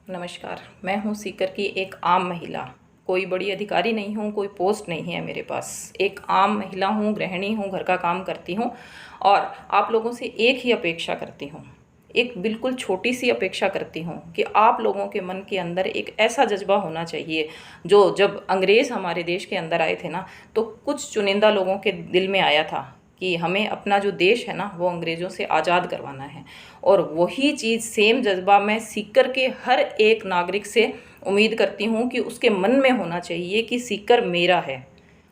नमस्कार। मैं हूँ सीकर की एक आम महिला। कोई बड़ी अधिकारी नहीं हूँ, कोई पोस्ट नहीं है मेरे पास। एक आम महिला हूँ, गृहिणी हूँ, घर का काम करती हूँ और आप लोगों से एक ही अपेक्षा करती हूँ, एक बिल्कुल छोटी सी अपेक्षा करती हूँ कि आप लोगों के मन के अंदर एक ऐसा जज्बा होना चाहिए जो जब अंग्रेज़ हमारे देश के अंदर आए थे ना, तो कुछ चुनिंदा लोगों के दिल में आया था कि हमें अपना जो देश है ना वो अंग्रेज़ों से आज़ाद करवाना है। और वही चीज़, सेम जज्बा मैं सीकर के हर एक नागरिक से उम्मीद करती हूँ कि उसके मन में होना चाहिए कि सीकर मेरा है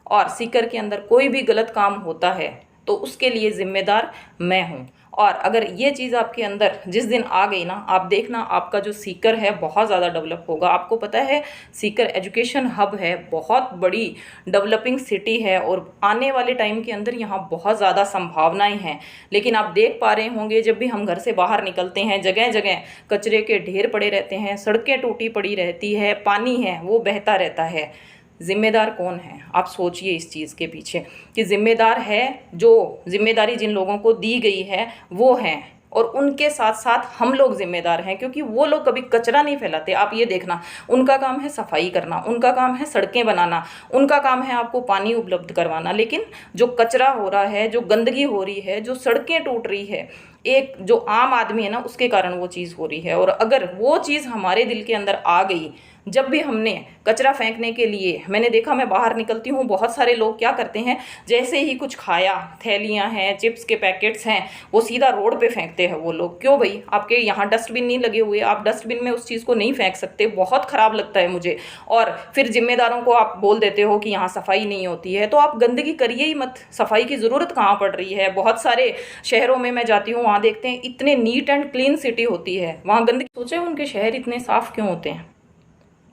और सीकर के अंदर कोई भी गलत काम होता है तो उसके लिए ज़िम्मेदार मैं हूँ। और अगर ये चीज़ आपके अंदर जिस दिन आ गई ना, आप देखना आपका जो सीकर है बहुत ज़्यादा डेवलप होगा। आपको पता है सीकर एजुकेशन हब है, बहुत बड़ी डेवलपिंग सिटी है और आने वाले टाइम के अंदर यहाँ बहुत ज़्यादा संभावनाएं हैं। लेकिन आप देख पा रहे होंगे जब भी हम घर से बाहर निकलते हैं, जगह जगह कचरे के ढेर पड़े रहते हैं, सड़कें टूटी पड़ी रहती है, पानी है वो बहता रहता है। जिम्मेदार कौन है? आप सोचिए इस चीज़ के पीछे कि जिम्मेदार है, जो जिम्मेदारी जिन लोगों को दी गई है वो हैं और उनके साथ साथ हम लोग जिम्मेदार हैं, क्योंकि वो लोग कभी कचरा नहीं फैलाते। आप ये देखना, उनका काम है सफाई करना, उनका काम है सड़कें बनाना, उनका काम है आपको पानी उपलब्ध करवाना। लेकिन जो कचरा हो रहा है, जो गंदगी हो रही है, जो सड़कें टूट रही है, एक जो आम आदमी है ना उसके कारण वो चीज़ हो रही है। और अगर वो चीज़ हमारे दिल के अंदर आ गई, जब भी हमने कचरा फेंकने के लिए, मैंने देखा, मैं बाहर निकलती हूँ, बहुत सारे लोग क्या करते हैं, जैसे ही कुछ खाया, थैलियाँ हैं, चिप्स के पैकेट्स हैं, वो सीधा रोड पे फेंकते हैं वो लोग। क्यों भाई? आपके यहाँ डस्टबिन नहीं लगे हुए, आप डस्टबिन में उस चीज़ को नहीं फेंक सकते? बहुत ख़राब लगता है मुझे। और फिर जिम्मेदारों को आप बोल देते हो कि यहाँ सफाई नहीं होती है, तो आप गंदगी करिए ही मत। सफाई की ज़रूरत कहाँ पड़ रही है? बहुत सारे शहरों में मैं जाती हूँ, वहाँ देखते हैं इतने नीट एंड क्लीन सिटी होती है, वहाँ गंदगी। सोचे उनके शहर इतने साफ़ क्यों होते हैं?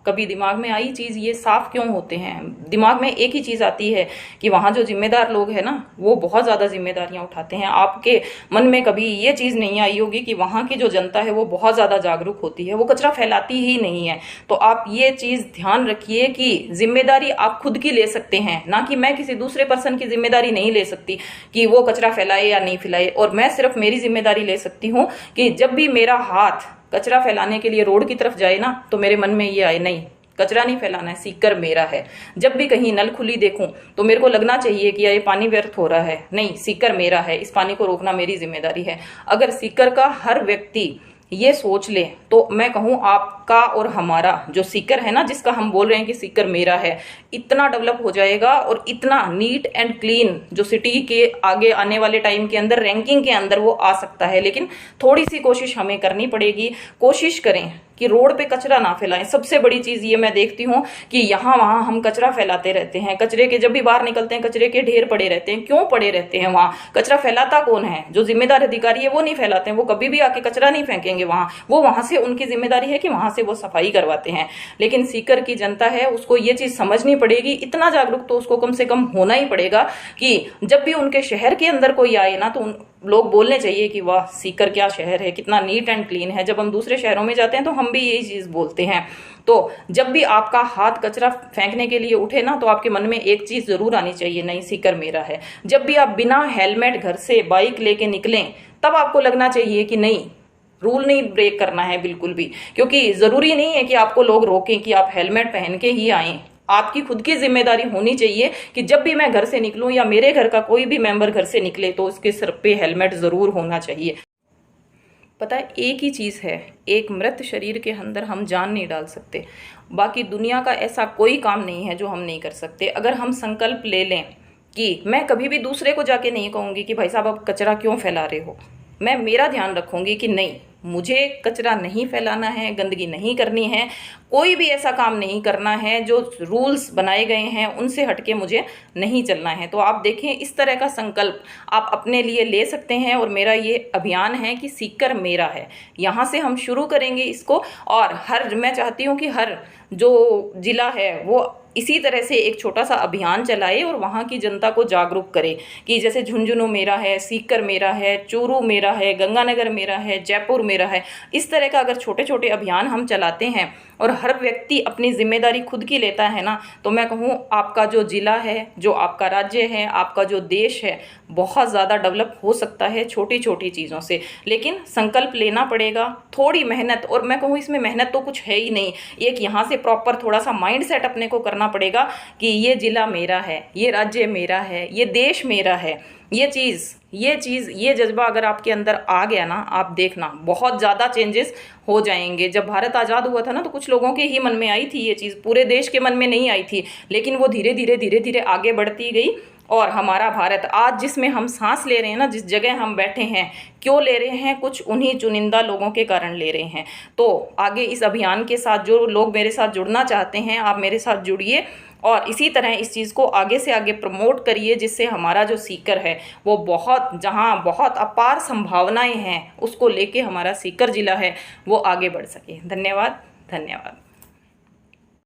कभी दिमाग में आई चीज़, ये साफ़ क्यों होते हैं? दिमाग में एक ही चीज़ आती है कि वहाँ जो जिम्मेदार लोग हैं ना वो बहुत ज़्यादा जिम्मेदारियाँ उठाते हैं। आपके मन में कभी ये चीज़ नहीं आई होगी कि वहाँ की जो जनता है वो बहुत ज़्यादा जागरूक होती है, वो कचरा फैलाती ही नहीं है। तो आप ये चीज़ ध्यान रखिए कि जिम्मेदारी आप खुद की ले सकते हैं, ना कि मैं किसी दूसरे पर्सन की जिम्मेदारी नहीं ले सकती कि वो कचरा फैलाए या नहीं फैलाए। और मैं सिर्फ मेरी जिम्मेदारी ले सकती हूँ कि जब भी मेरा हाथ कचरा फैलाने के लिए रोड की तरफ जाए ना, तो मेरे मन में ये आए, नहीं, कचरा नहीं फैलाना है, सीकर मेरा है। जब भी कहीं नल खुली देखूं तो मेरे को लगना चाहिए कि ये पानी व्यर्थ हो रहा है, नहीं, सीकर मेरा है, इस पानी को रोकना मेरी जिम्मेदारी है। अगर सीकर का हर व्यक्ति ये सोच ले तो मैं कहूँ आपका और हमारा जो सीकर है ना, जिसका हम बोल रहे हैं कि सीकर मेरा है, इतना डेवलप हो जाएगा और इतना नीट एंड क्लीन जो सिटी के आगे आने वाले टाइम के अंदर रैंकिंग के अंदर वो आ सकता है। लेकिन थोड़ी सी कोशिश हमें करनी पड़ेगी। कोशिश करें कि रोड पे कचरा ना फैलाएं। सबसे बड़ी चीज़ ये मैं देखती हूँ कि यहाँ वहाँ हम कचरा फैलाते रहते हैं। कचरे के, जब भी बाहर निकलते हैं कचरे के ढेर पड़े रहते हैं। क्यों पड़े रहते हैं वहाँ? कचरा फैलाता कौन है? जो जिम्मेदार अधिकारी है वो नहीं फैलाते हैं, वो कभी भी आके कचरा नहीं फेंकेंगे वहाँ। वो वहाँ से, उनकी जिम्मेदारी है कि वहाँ से वो सफाई करवाते हैं। लेकिन सीकर की जनता है, उसको ये चीज़ समझनी पड़ेगी। इतना जागरूक तो उसको कम से कम होना ही पड़ेगा कि जब भी उनके शहर के अंदर कोई आए ना, तो लोग बोलने चाहिए कि वाह, सीकर क्या शहर है, कितना नीट एंड क्लीन है। जब हम दूसरे शहरों में जाते हैं तो हम भी यही चीज़ बोलते हैं। तो जब भी आपका हाथ कचरा फेंकने के लिए उठे ना, तो आपके मन में एक चीज़ ज़रूर आनी चाहिए, नहीं, सीकर मेरा है। जब भी आप बिना हेलमेट घर से बाइक लेके निकलें, तब आपको लगना चाहिए कि नहीं, रूल नहीं ब्रेक करना है बिल्कुल भी। क्योंकि ज़रूरी नहीं है कि आपको लोग रोकें कि आप हेलमेट पहन के ही आएँ। आपकी खुद की जिम्मेदारी होनी चाहिए कि जब भी मैं घर से निकलूं या मेरे घर का कोई भी मेंबर घर से निकले तो उसके सर पे हेलमेट ज़रूर होना चाहिए। पता है, एक ही चीज़ है, एक मृत शरीर के अंदर हम जान नहीं डाल सकते। बाकी दुनिया का ऐसा कोई काम नहीं है जो हम नहीं कर सकते। अगर हम संकल्प ले लें कि मैं कभी भी दूसरे को जाके नहीं कहूँगी कि भाई साहब आप कचरा क्यों फैला रहे हो, मैं मेरा ध्यान रखूँगी कि नहीं, मुझे कचरा नहीं फैलाना है, गंदगी नहीं करनी है, कोई भी ऐसा काम नहीं करना है, जो रूल्स बनाए गए हैं उनसे हटके मुझे नहीं चलना है। तो आप देखें, इस तरह का संकल्प आप अपने लिए ले सकते हैं। और मेरा ये अभियान है कि सीकर मेरा है, यहाँ से हम शुरू करेंगे इसको। और मैं चाहती हूँ कि हर जो जिला है वो इसी तरह से एक छोटा सा अभियान चलाए और वहाँ की जनता को जागरूक करे कि जैसे झुंझुनू मेरा है, सीकर मेरा है, चूरू मेरा है, गंगानगर मेरा है, जयपुर मेरा है। इस तरह का अगर छोटे छोटे अभियान हम चलाते हैं और हर व्यक्ति अपनी जिम्मेदारी खुद की लेता है ना, तो मैं कहूँ आपका जो ज़िला है, जो आपका राज्य है, आपका जो देश है, बहुत ज़्यादा डेवलप हो सकता है छोटी छोटी चीज़ों से। लेकिन संकल्प लेना पड़ेगा, थोड़ी मेहनत, और मैं कहूँ इसमें मेहनत तो कुछ है ही नहीं, एक यहाँ से प्रॉपर थोड़ा सा माइंड सेट अपने को करना पड़ेगा कि ये ज़िला मेरा है, ये राज्य मेरा है, ये देश मेरा है। ये जज्बा अगर आपके अंदर आ गया ना, आप देखना बहुत ज़्यादा चेंजेस हो जाएंगे। जब भारत आज़ाद हुआ था ना, तो कुछ लोगों के ही मन में आई थी ये चीज़, पूरे देश के मन में नहीं आई थी, लेकिन वो धीरे धीरे आगे बढ़ती गई। और हमारा भारत आज जिसमें हम सांस ले रहे हैं ना, जिस जगह हम बैठे हैं, क्यों ले रहे हैं? कुछ उन्हीं चुनिंदा लोगों के कारण ले रहे हैं। तो आगे इस अभियान के साथ जो लोग मेरे साथ जुड़ना चाहते हैं, आप मेरे साथ जुड़िए और इसी तरह इस चीज़ को आगे से आगे प्रमोट करिए, जिससे हमारा जो सीकर है वो जहाँ बहुत अपार संभावनाएं हैं, उसको लेके हमारा सीकर जिला है वो आगे बढ़ सके। धन्यवाद।